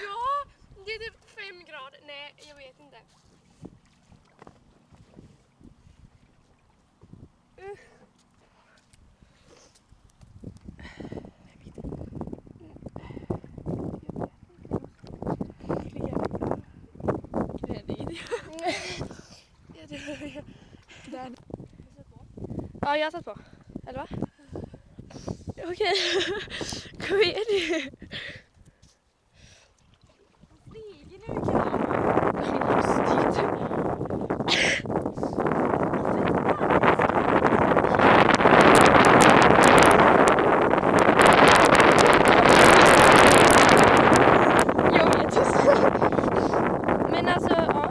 Ja, det är typ 5 grader. Nej, jag vet inte. Ja, jag har satt på. Eller va? Okej. Kom igen nu. Flyger nu kan. Jag vet inte. Men alltså, ja.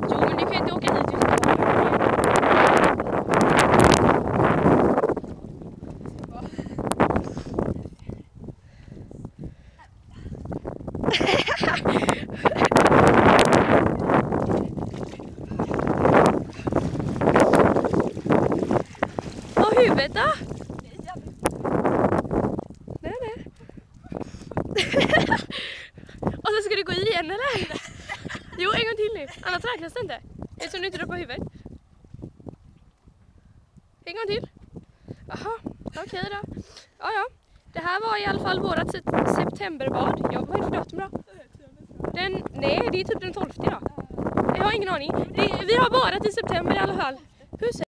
Jo, men du kan inte åka hit just nu. Och huvudet då? Nej. Och så ska du gå i igen eller? Jo, en gång till nu. Annars räknas det inte. Eftersom du inte drar på huvudet. En gång till. Jaha, okej då. Ja. Det här var i alla fall vårat septemberbad. Ja, vad är det för datum då? Nej, det är typ den 12 då. Jag har ingen aning. Vi har badat i september i alla fall. Puss.